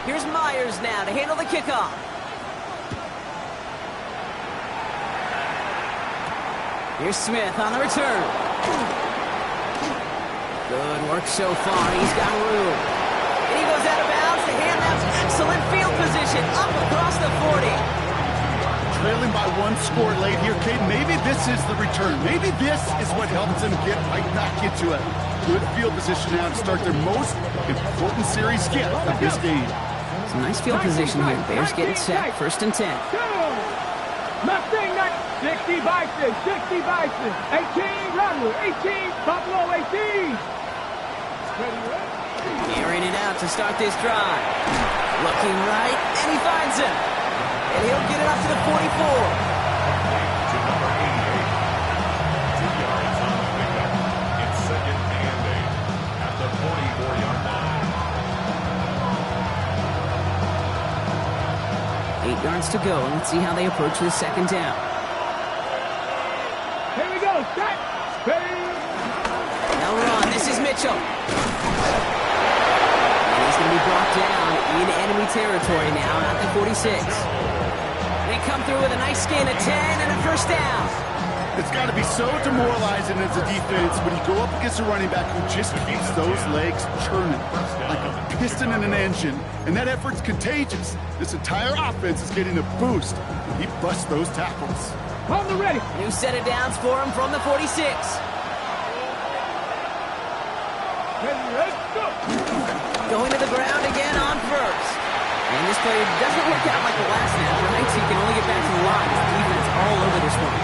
Here's Myers now to handle the kickoff. Here's Smith on the return. Good work so far. He's got room. And he goes out of bounds. The handout's excellent field position up across the 40. Trailing by one score late here, Kate. Maybe this is the return. Maybe this is what helps them get right back into it. Good field position now to start their most important series yet of this game. Some nice field position here. Bears getting set. 1st and 10. Mustang 60 Bison, 60 Bison, 18 Runner, 18 Buffalo 18. Airing it out to start this drive. Looking right, and he finds him. And he'll get it up to the 44. To number 88. 2 yards on the pickup. It's 2nd and 8 at the 44-yard line. 8 yards to go, and let's see how they approach this 2nd down. Here we go, set, ready. Now run, this is Mitchell. And he's going to be brought down in enemy territory now at the 46. They come through with a nice gain of 10 and a 1st down. It's got to be so demoralizing as a defense when you go up against a running back who just keeps those legs churning like a piston in an engine, and that effort's contagious. This entire offense is getting a boost. He busts those tackles. On the ready. New set of downs for him from the 46. Ready, let's go. Going to the ground again on 1st. And this play doesn't work out like the last snap, right? So you can only get back to the line. The defense all over this one.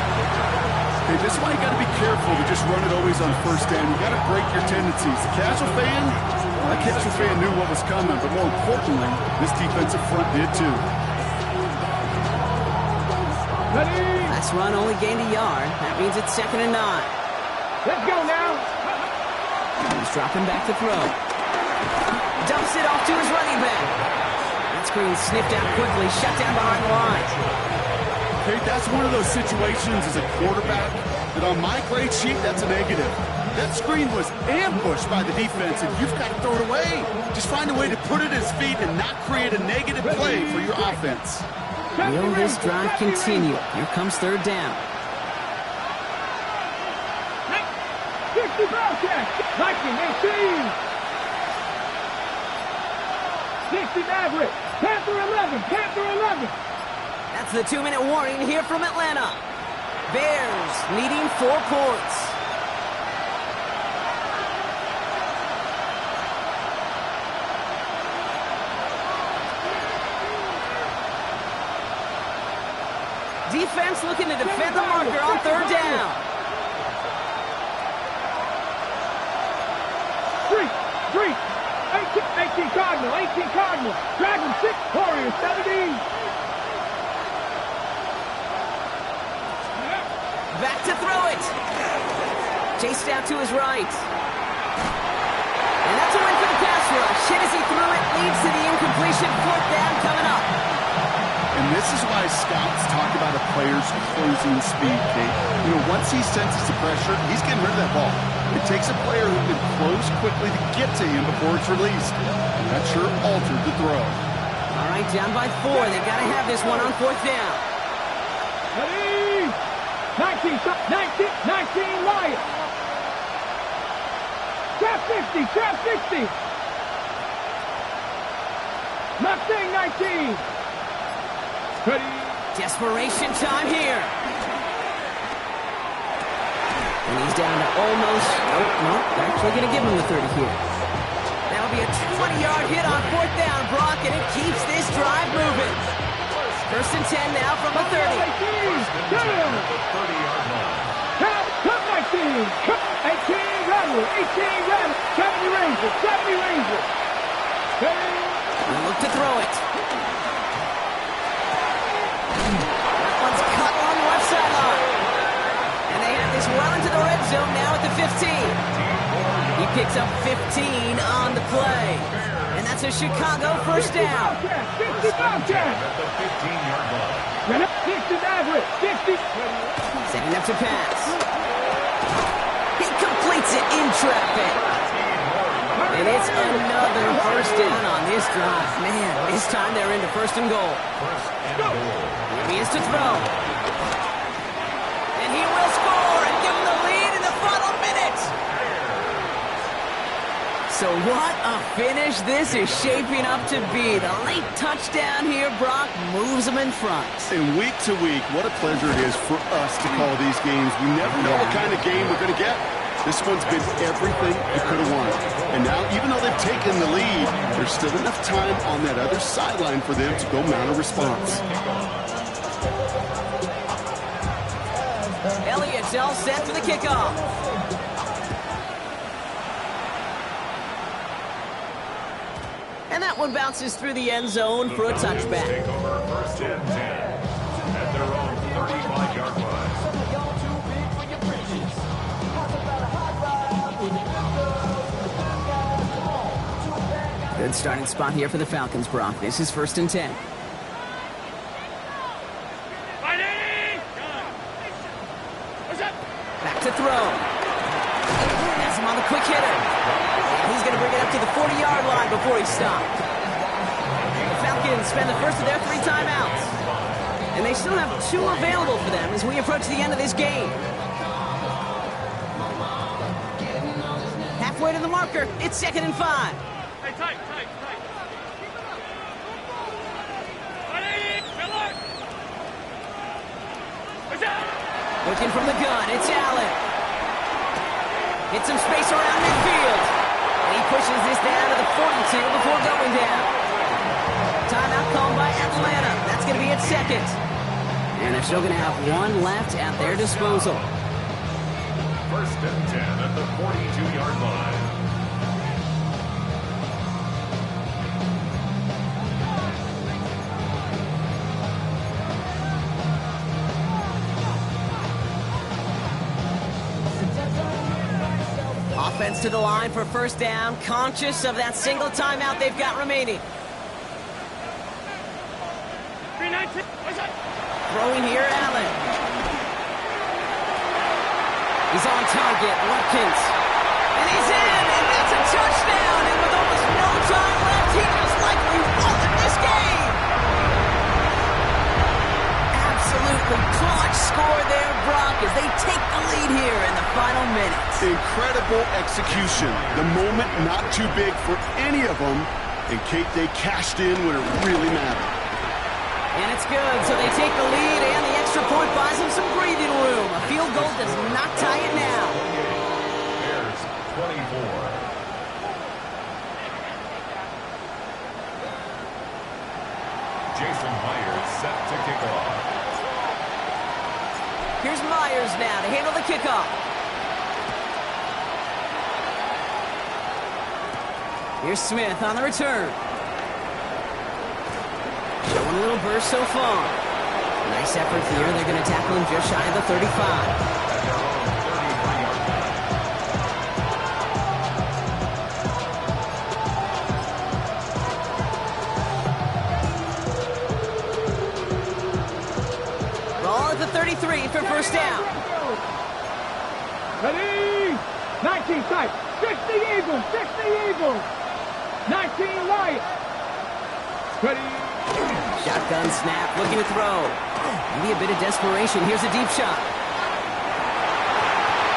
Hey, this is why you got to be careful to just run it always on 1st down. You got to break your tendencies. The casual fan, that casual fan knew what was coming, but more importantly, this defensive front did too. Ready. Last run only gained a yard. That means it's 2nd and 9. Let's go now. He's dropping back to throw. Dumps it off to his running back. That screen sniffed out quickly, shut down behind the line. Hey, that's one of those situations as a quarterback that on my grade sheet, that's a negative. That screen was ambushed by the defense, and you've got to throw it away. Just find a way to put it at his feet and not create a negative play for your offense. Will this drive continue? Here comes 3rd down. 60 Bobcats, 19, 18. 60 Maverick, Panther 11, Panther 11. That's the 2-minute warning here from Atlanta. Bears leading 4 points. Defense looking to defend the marker on 3rd down. 3, 18 Cardinal, 18 Cardinal. Dragon 6, Warriors 17. Back to throw it. Chased out to his right. And that's a win for the pass rush. Hit as he threw it, leads to the incompletion. 4th down coming up. And this is why scouts talk about a player's closing speed, Kate. You know, once he senses the pressure, he's getting rid of that ball. It takes a player who can close quickly to get to him before it's released. And that sure altered the throw. All right, down by 4. They've got to have this one on 4th down. Ready. 19, Lions. Trap 60, trap 60. Mustang 19. Ready. Desperation time here. And he's down to almost, no, actually going to give him the 30 here. That'll be a 20-yard hit on 4th down, Brock, and it keeps this drive moving. 1st and 10 now from the 30. 30-yard line. Cut 19. 18 Rattle, 18 Rattle. 70 Rangers, 70 Rangers. He'll look to throw it. That one's cut on the left sideline. And they have this well into the red zone now at the 15. He picks up 15 on the play. And that's a Chicago first down. 50 Bobcats. At the 15-yard line. 60 average. 60. Setting up to pass. He completes it in traffic. And it's another first down on this drive. Man, this time they're into first and goal. First and goal. Here he is to throw. And he will score and give them the lead in the final minute. So what a finish this is shaping up to be. The late touchdown here, Brock, moves them in front. And week to week, what a pleasure it is for us to call these games. We never know what kind of game we're going to get. This one's been everything you could have won. And now, even though they've taken the lead, there's still enough time on that other sideline for them to go mount a response. Elliott's all set for the kickoff. And that one bounces through the end zone for a touchback. Take over first and 10 at their own 35-yard line. Good starting spot here for the Falcons, Brock. This is first and 10. Back to throw. Has him on the quick hitter. He's going to bring it up to the 40-yard line before he's stopped. The Falcons spend the first of their 3 timeouts. And they still have 2 available for them as we approach the end of this game. Halfway to the marker. It's 2nd and 5. Tight. Looking from the gun, it's Allen. Hits some space around midfield. And he pushes this down to the 42 before going down. Timeout called by Atlanta. That's going to be its 2nd. And they're still going to have 1 left at their disposal. First and 10 at the 42-yard line. Offense to the line for first down, conscious of that single timeout they've got remaining. Throwing here, Allen. He's on target, Watkins. And he's in, and that's a touchdown. And with almost no time left, he just likely won this game. Absolutely clutch score there, Brock, as they take the lead here in the final minutes. Incredible execution. The moment not too big for any of them. And Kate, they cashed in when it really mattered. And it's good, so they take the lead, and the extra point buys them some breathing room. A field goal does not tie it now. Bears 24. Jason Myers set to kick off. Here's Myers now to handle the kickoff. Here's Smith on the return. Showing a little burst so far. Nice effort here. They're going to tackle him just shy of the 35. Ball at the 33 for first down. Ready? 19 tight. 60 Eagles. 60 Eagles. 19 Lions. Ready? Shotgun snap, looking to throw. Maybe a bit of desperation. Here's a deep shot.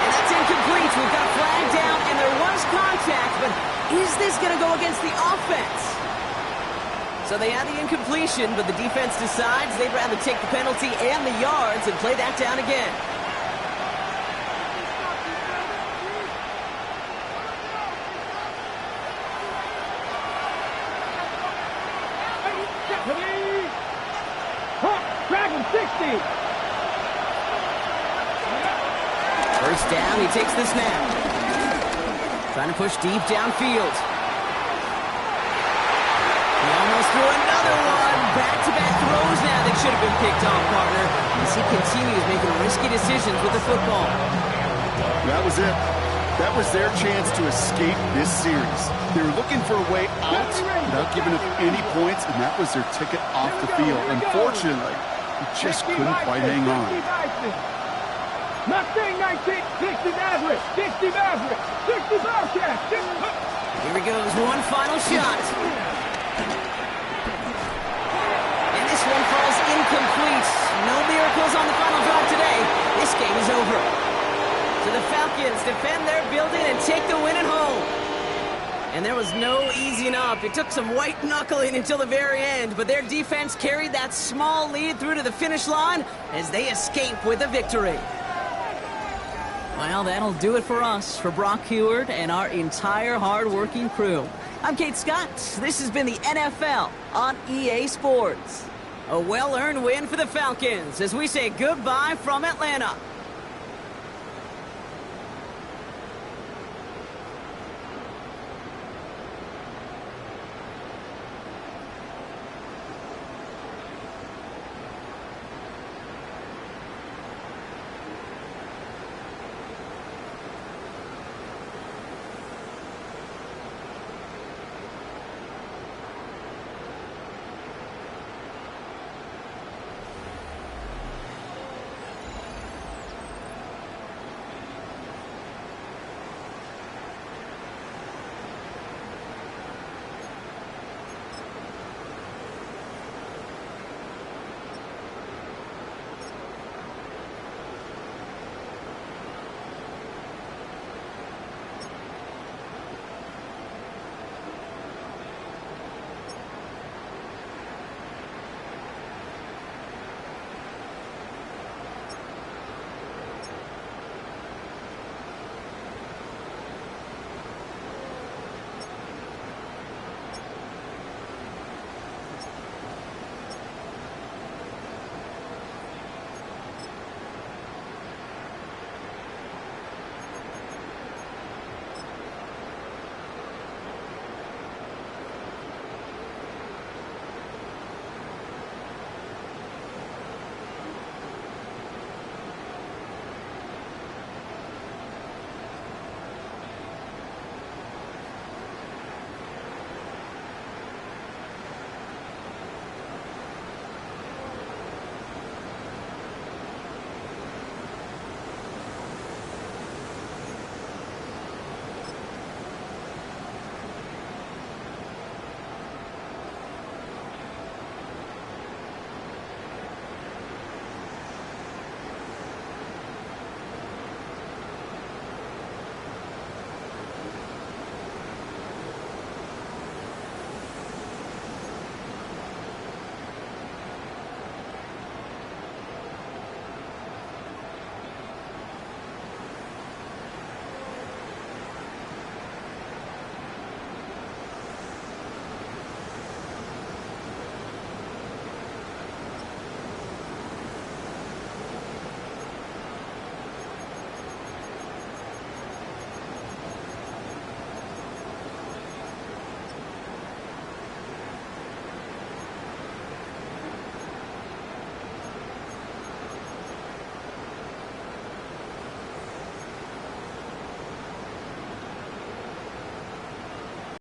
And that's incomplete. We've got a flag down, and there was contact, but is this going to go against the offense? So they had the incompletion, but the defense decides they'd rather take the penalty and the yards and play that down again. Dragon 60. First down, he takes the snap. Trying to push deep downfield. He almost threw another one. Back-to-back throws now that should have been picked off, partner. As he continues making risky decisions with the football. That was it. That was their chance to escape this series. They were looking for a way out without giving up any points, and that was their ticket off the field. Unfortunately, they just couldn't quite hang on. Mustang 19, 60 Maverick, 60 Maverick, 60 Bearcat. Here he goes, one final shot. And this one falls incomplete. No miracles on the final drive today. This game is over. So the Falcons defend their building and take the win at home. And there was no easing up. It took some white knuckling until the very end, but their defense carried that small lead through to the finish line as they escape with a victory. Well, that'll do it for us, for Brock Huard and our entire hard-working crew. I'm Kate Scott. This has been the NFL on EA Sports. A well-earned win for the Falcons as we say goodbye from Atlanta.